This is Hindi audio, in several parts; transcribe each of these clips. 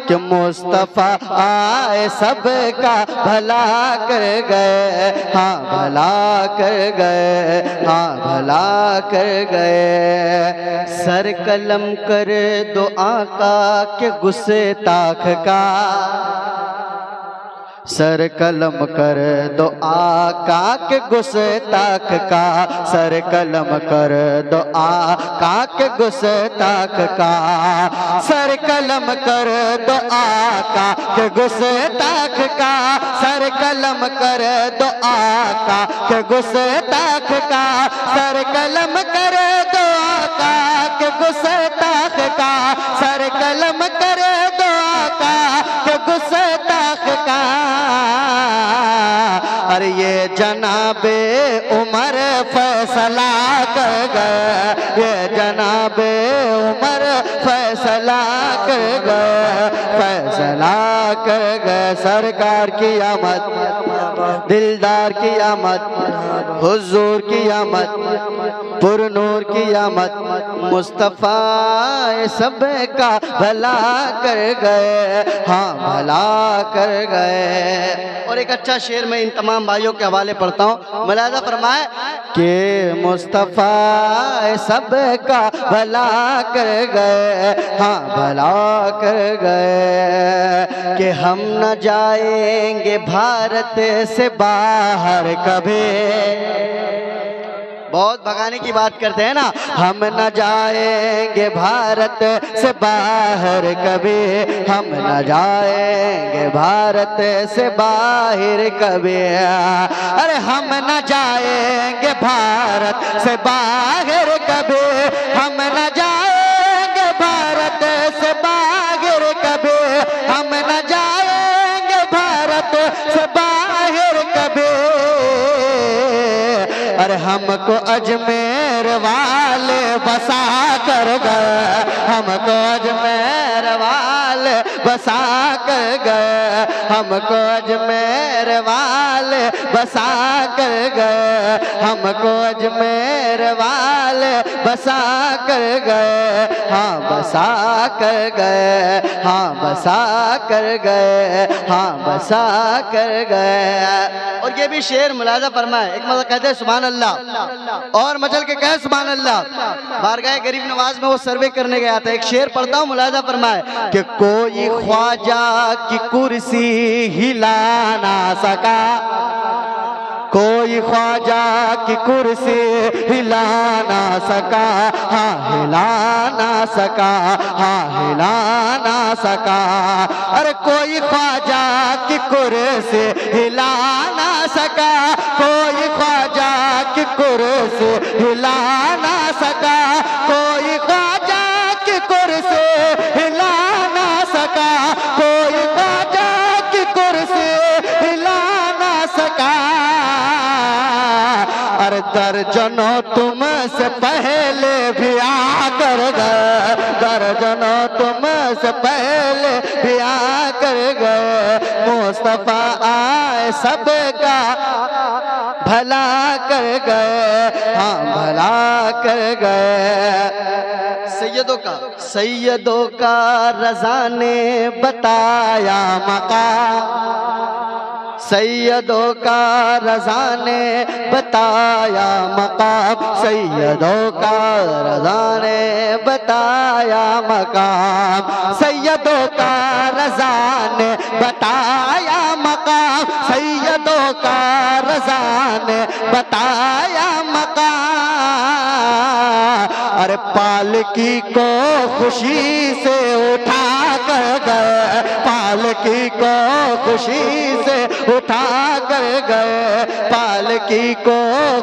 कि मुस्तफ़ा आए सबका भला कर गए, हाँ भला कर गए, हाँ भला कर गए। सर कलम कर दो आका के गुस्ताख का, सर कलम कर दो आका के गुस्ताख का, सर कलम कर दो आका के गुस्ताख का, सर कलम कर दो आका के गुस्ताख का, सर कलम कर दो आका के गुस्ताख का, सर कलम कर दो आका के गुस्ताख का, सर कलम कर दो आका के गुस्ताख का। अरे ये जनाबे उमर फैसला कर गए, ये जनाबे उमर फैसला कर गए, फैसला कर गए। सरकार की आमद, दिलदार की आमद, हुजूर की आमद, पुरनूर की आमद, मुस्तफ़ा सबका भला कर गए, हाँ भला कर गए। और एक अच्छा शेर मैं इन तमाम भाइयों के हवाले पढ़ता हूँ। मुलाज़ा फरमाए कि मुस्तफ़ा सबका भला कर गए, हाँ भला कर गए। कि हम न जाएंगे भारत से बाहर कभी, बहुत भगाने की बात करते हैं ना, हम न जाएंगे भारत से बाहर कभी, हम न जाएंगे भारत से बाहर कभी। अरे हम न जाएंगे भारत से बाहर कभी, हम न जाएंगे भारत से बाहर कभी, हम न जाएंगे भारत से बाहर कभी। अरे हमको अजमेर वाले बसा कर गए, हमको अजमेर वाले बसा कर गए, हमको अजमेर वाले बसा कर गए, हमको अजमेर वाले बसा कर गए, हाँ बसा कर गए, हाँ बसा कर गए, हाँ बसा कर गए। और ये भी शेर मुलाज़ा फरमाए, एक मतलब कहते हैं सुभान अल्लाह और मचल के कहे सुभान अल्लाह। बारगाह गरीब नवाज में वो सर्वे करने गया था, एक शेर पढ़ता हूँ, मुलाज़ा फरमाए कि कोई ख्वाजा की कुर्सी हिला ना सका, कोई ख्वाजा की कुर्सी हिला ना सका, हाँ हिला ना सका, हाँ हिला ना सका। अरे कोई ख्वाजा की कुर्सी हिला ना सका, कोई ख्वाजा की कुर्सी हिला ना सका, कोई ख्वाजा की कुर्सी हिला ना सका, कोई ख्वाजा की कुर्सी हिला ना सका। अरे दर्जनों तुमसे पहले भी आकर गए, दर्जनों तुमसे पहले भी आकर गए, मुस्तफ़ा आए सबका भला कर गए, हाँ भला कर गए। सैयदों का रज़ा ने बताया मकाम, सैयदों का रज़ा ने बताया मकाम, सैयदों का रज़ा ने बताया मकाम, सैयदों का रज़ा ने बताया मकाम, सैयदों का रज़ा ने बताया मकाम। अरे पालकी को खुशी से उठा कर गए, पालकी को खुशी से उठा कर गए, पालकी को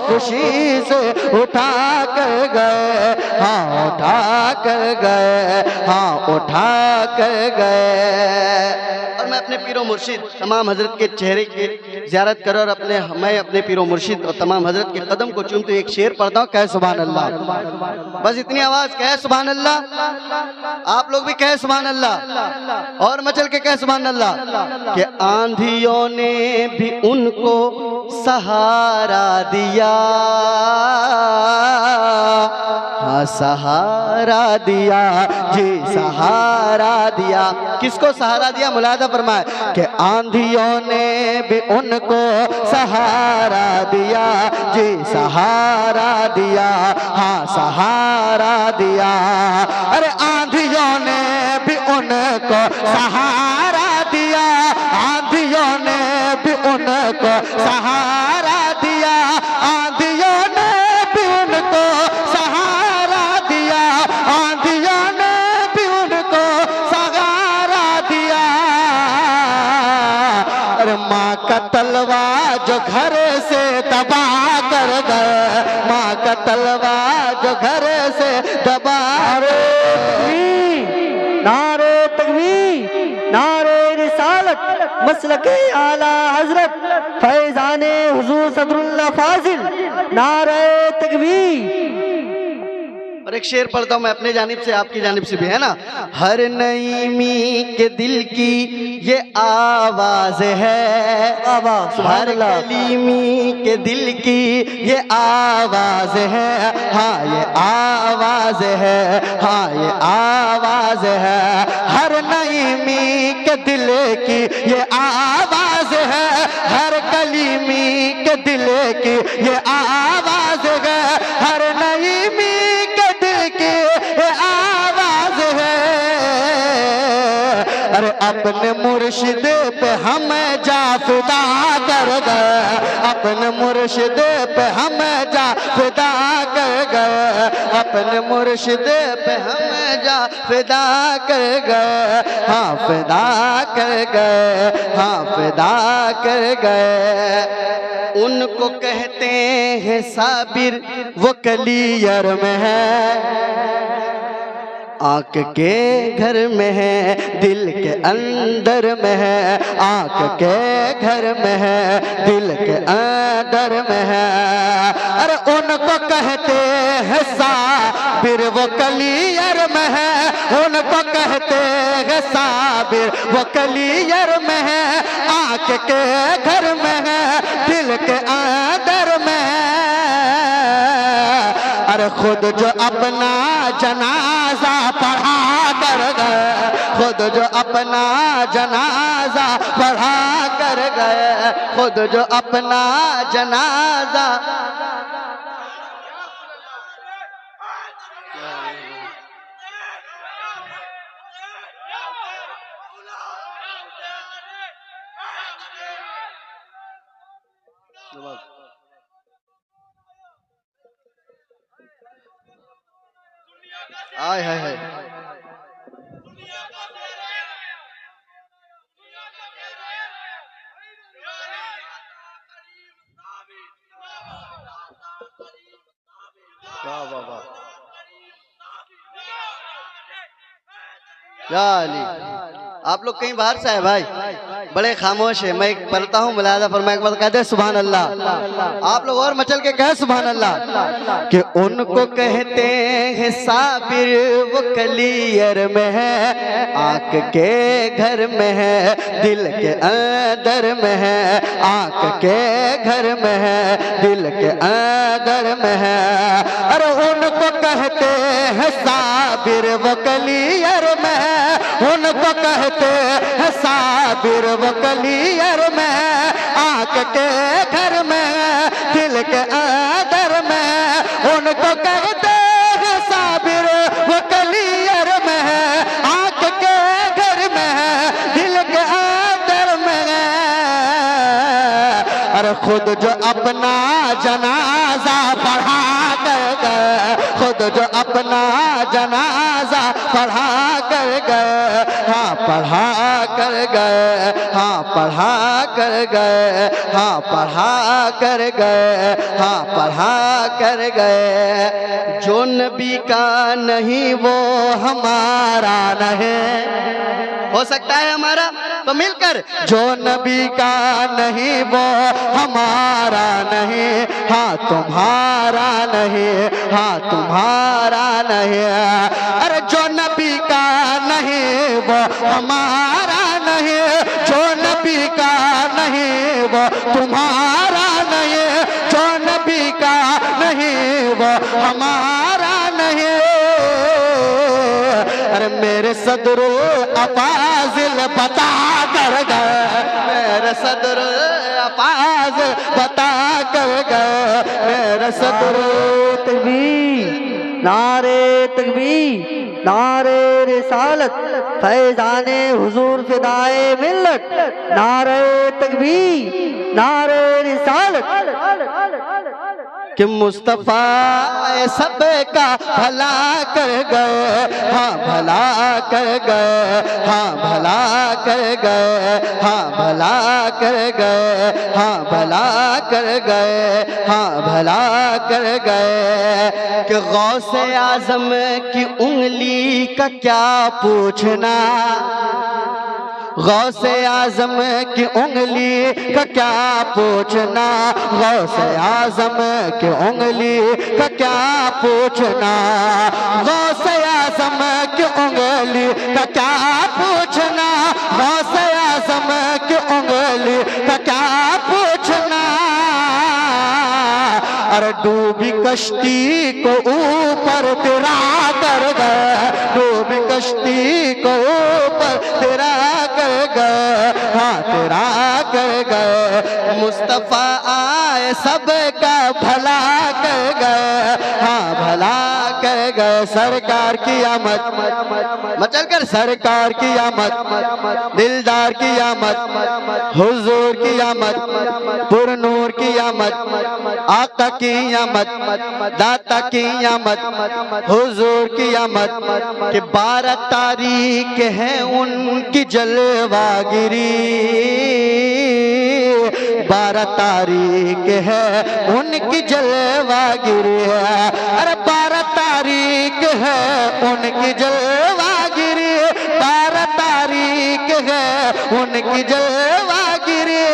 खुशी से उठा कर गए, हाँ उठा कर गए, हाँ उठा कर गए। और मैं अपने पीरो मुर्शिद तमाम हजरत के चेहरे की ज़ियारत करूं और मैं अपने पीरो मुर्शिद और तमाम हजरत के कदम को चूमते एक शेर पढ़ता हूँ, कहे सुभान अल्लाह। बस इतनी आवाज, कहे सुभान अल्लाह। आप लोग भी कहे सुभान अल्लाह और मचल के कहे सुभान अल्लाह। कि आंधियों ने भी उनको सहारा दिया, हाँ सहारा दिया जी, सहारा दिया। किसको सहारा दिया? मुलादा फरमाए कि आंधियों ने भी उनको सहारा दिया जी, सहारा दिया, हाँ सहारा दिया। अरे आंधियों ने भी उनको सहारा दिया, आंधियों ने भी उनको सहारा दिया, आंधियों ने भी उनको सहारा दिया, आंधियों ने भी उनको सहारा दिया। अरे माँ का तलवा जो घर से दबा कर गए, माँ का तलवा जो घर से दबा। नारे तकबीर, नारे रिसालत, मसलके आला हजरत फैजाने हुजूर सदरुल्लाह फाजिल, नारे तकबीर। और एक शेर पढ़ता हूँ मैं अपने जानिब से, आपकी जानिब से भी, है ना। हर नईमी के दिल की ये आवाज है, हर कलीमी के दिल की ये आवाज है, हाँ ये आवाज है, हाँ ये आवाज है। हर नईमी के दिल की ये आवाज है, हर कलीमी के दिल की ये आवाज है, हर नईमी आवाज है। अरे अपने मुर्शिद पे हम जा फिदा कर गए, अपने मुर्शिद पे हम जा फिदा कर गए, अपने मुर्शिद पे हम जा फिदा कर गए, हाँ फिदा कर गए, हाँ फिदा कर गए। उनको कहते हैं साबिर, वो कलियर में है, आँख के घर में है, दिल के अंदर में है, आँख के घर में है, दिल के अंदर में है। अरे उनको कहते हैं साबिर, वो कलियर में है, उनको कहते हैं साबिर, वो कलियर में है, आँख के घर में है, दिल के अंदर में है। अरे खुद जो अपना जनाजा पढ़ा कर गए, खुद जो अपना जनाजा पढ़ा कर गए, खुद जो अपना जनाजा। आय हाय हाय, वाह वाह वाह, या अली। आप लोग कहीं बाहर से आए भाई, बड़े खामोश है। मैं पढ़ता हूँ, मुलादा फरमाए के बाद कहते हैं सुभान अल्लाह। आप लोग और मचल के कहे सुभान अल्लाह। कि उनको कहते हैं साबिर, वो कलियर में है, आँख के घर में है, दिल के अंदर में है, आँख के घर में है, दिल के अंदर में है। अरे उनको कहते हैं साबिर, वो कलियर में है, उनको कहते हैं साबिर, वो कलियर में, आँख के घर में, दिल के अंदर में। उनको कहते हैं साबिर, वो कलियर में, आँख के घर में, दिल के अंदर में। अरे खुद जो अपना जनाजा पढ़ा कर गए, खुद जो अपना जनाजा पढ़ा कर गए, हाँ पढ़ा कर गए, हाँ पढ़ा कर गए, हाँ पढ़ा कर गए, हाँ पढ़ा कर गए। जो नबी का नहीं वो हमारा नहीं। हो सकता है हमारा तो मिलकर जो नबी का नहीं वो हमारा नहीं, हाँ तुम्हारा नहीं, हाँ तुम्हारा नहीं। अरे जो नबी का नहीं वो हमारा नहीं, जो नबी का नहीं वो तुम्हारा नहीं, जो नबी का नहीं वो हमारा नहीं। अरे मेरे सदरुल अफाजिल बता कर गए, मेरे सदरुल अफाजिल बता कर गए, मेरे सदरुल तकबीर, नारे तकबीर, नारे रिसालत, फैजाने हुजूर फिदाए मिल्लत, नारे तकबीर, नारे रिसालत। कि मुस्तफा सबका भला कर गए, हाँ भला कर गए, हाँ भला कर गए, हाँ भला कर गए, हाँ भला कर गए, हाँ भला कर गए। कि गौसे आजम की उंगली का क्या पूछना, गौसे आजम की उंगली का क्या पूछना, गौसे आजम की उंगली का क्या पूछना, गौसे आजम की उंगली का क्या पूछना, गौसे आजम की उंगली का क्या पूछना। अरे डूबी कश्ती को ऊपर तेरा कर गए, डूबी कश्ती को ऊपर तेरा कर गए, हाँ तेरा कर गए। मुस्तफा आए सबका भला कर गए, हाँ भला कर गए। सरकार की आमद मचल कर, सरकार की आमद, दिलदार की आमद, हुजूर की आमद, पुरनूर की आमद, आका की आमद, दाता की आमद, हुजूर की आमद। कि 12 तारीख है उनकी जलवागिरी, 12 तारीख है उनकी जलवागिरी है। अरे 12 तारीख है उनकी जलवागिरी, 12 तारीख है उनकी जलवागिरी।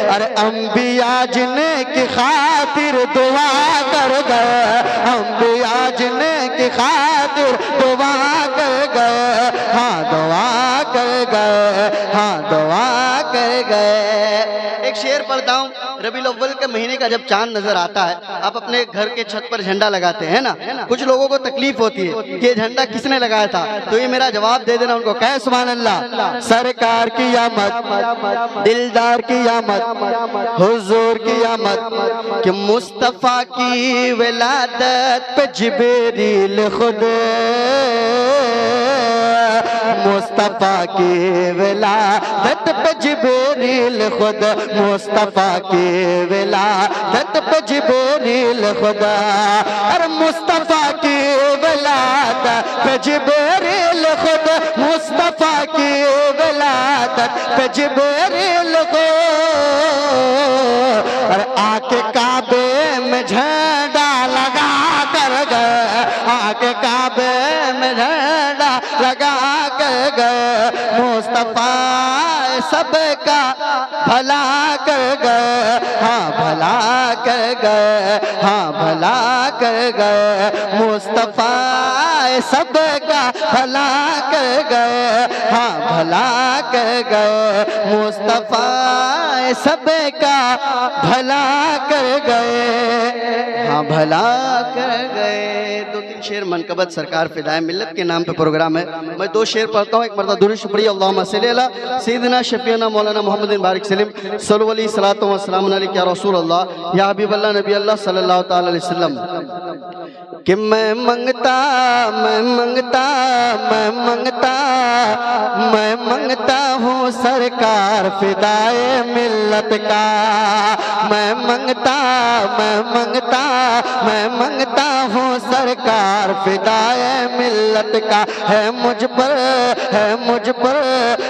अरे अंबिया जिनकी खातिर दुआ कर गए, अंबिया जिनकी खातिर दुआ कर गए, हाँ दुआ कर गए, हाँ दुआ कर गए। एक शेर पढ़ता हूँ। रबीउल अव्वल के महीने का जब चांद नजर आता है, आप अपने घर के छत पर झंडा लगाते हैं ना, कुछ लोगों को तकलीफ होती है कि ये झंडा किसने लगाया था, तो ये मेरा जवाब दे देना उनको, कहे सुभान अल्लाह। सरकार की आमद, दिलदार की आमद, हुजूर की आमद। कि मुस्तफा की विलादत पे जिब्रील खुद, मुस्तफा की विलादत पे जिब्रील खुद, मुस्तफा की विलादत पे जिब्रील खुद। अरे मुस्तफा की विलादत पे जिब्रील खुद, मुस्तफा की विलादत पे जिब्रील खुद। अरे आके काबे में झंडा लगा कर गए, आके काबे में झंडा लगा कर गए। मुस्तफा सबका भला कर गए, हाँ भला कर गए, हाँ भला कर गए। मुस्तफा सबका भला कर गए, हाँ भला कर गए। मुस्तफा सबका भला कर गए, हाँ भला कर गए। 2-3 शेर मनकबत सरकार फिदाए मिल्लत के नाम पे प्रोग्राम है। मैं 2 शेर पढ़ता हूँ। एक मरतबा दुरूद शुक्रिया, अल्लाहुम्मा सल्ली अला सय्यिदिना शफीना मौलाना मोहम्मद बिन बारिक सलीम सल्लल्लाहु अलैहि सलातो व सलाम अलैका या रसूल अल्लाह या हबीब अल्लाह नबी अल्लाह सल्लल्लाहु तआला अलैहि वसल्लम। कि मैं मंगता मैं मंगता मैं मंगता मैं मंगता हूँ सरकार फिदाए मिल्लत का। मैं मंगता मैं मंगता मैं मंगता हूँ सरकार फिदाए मिल्लत का। है मुझ पर है मुझ पर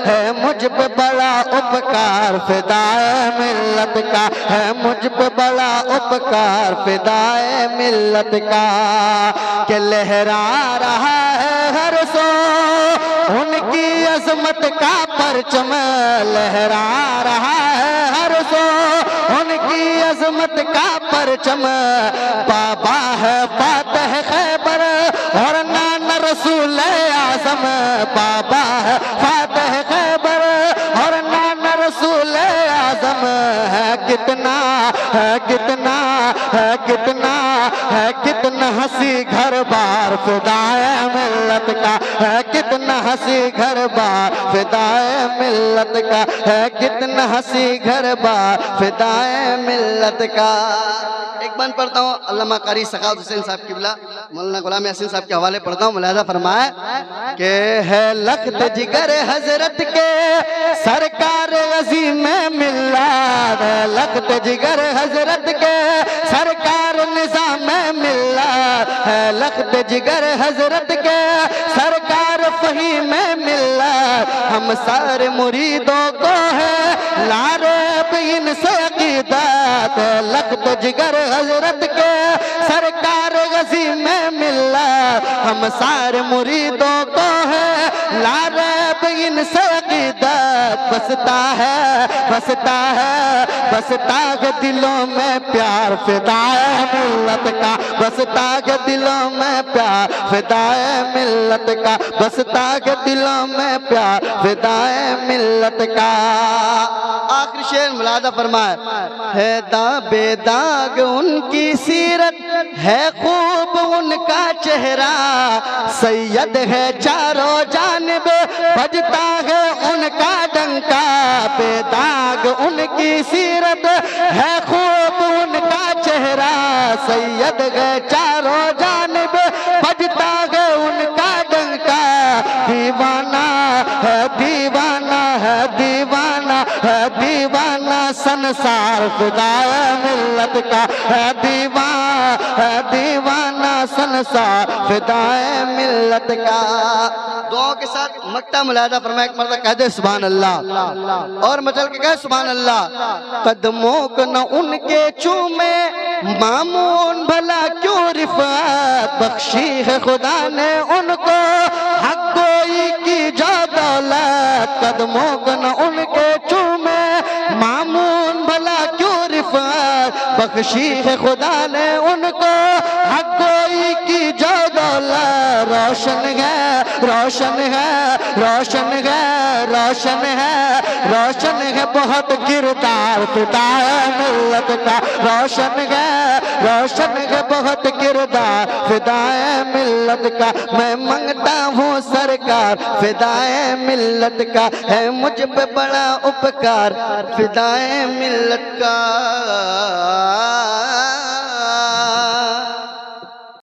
है मुझ पे बड़ा उपकार फिदाए मिल्लत का। है मुझ पे बड़ा उपकार फिदाए मिल्लत का। के लहरा रहा है हर सो उनकी अजमत का परचम लहरा रहा है हर सो, उनकी अजमत का परचम। बाबा है फातह खैबर और नाना रसूल आज़म, बाबा है फातह खैबर और नाना रसूल आज़म। है कितना है कितना है कितना है कितना हंसी घर बार फिदाए मिल्लत का, है कितना हंसी घर बार फिदाए मिल्लत का, है कितना हंसी घर बार फिदाए मिल्लत का। एक बंद पढ़ता हूँ अल्लामा कारी सखावत हुसैन साहब किबला मौलाना गुलाम यासीन साहब के हवाले पढ़ता हूँ। मुलाहिजा फरमाए कि है लख्त जिगर हजरत के सरकार अजीम में मिल्लत, है लख्त जिगर हजरत के सरकार निजाम में मिल्लत, है लख्त जिगर हजरत के सरकार फही में मिल्लत। हम सारे मुरीदों को है लारे इनसे अकीदत, लख्त जिगर हजरत के सरकार गजी में मिल्लत। हम सारे मुरीदों को है लारे इनसे अकीदत। बसता है बसता है बसता है दिलों में प्यार फिदाए मिल्लत का, बसता है दिलों में प्यार फिदाए मिल्लत का, बसता है दिलों में प्यार फिदाए मिल्लत का। आखिरी शेर मुलादा फरमाए, है बेदाग उनकी सीरत है खूब उनका चेहरा, सैयद है चारों जानिब बजता है उनका डंका। बेदाग उनकी सीरत है खूब उनका चेहरा, सैयद है चारों जानिब बजता है उनका डंका। दीवाना है दीवाना है दीवाना है दीवाना संसार फिदाए मिल्लत का, है दीवाना संसार फिदाए मिल्लत का। दुआओं के साथ मक्ता मुलाहिदा फरमाए, एक मर्दा कह दे सुभान अल्लाह और मचल के कहे सुभान अल्लाह। कदमों को न उनके चूमे मामून भला क्यों रिफात, बख्शी है खुदा ने उनको हक गोई की जो दौलत। कदमों को न उनके चूमे मामून भला क्यों रिफात, बख्शी है खुदा ने उनको हक गोई की जो दौलत। रोशन है रोशन है रोशन है रोशन है रोशन है बहुत किरदार फिदाए मिल्लत का, रोशन है बहुत किरदार फिदाए मिल्लत का। मैं मांगता हूँ सरकार फिदाए मिल्लत का, है मुझ पे बड़ा उपकार फिदाए मिल्लत का।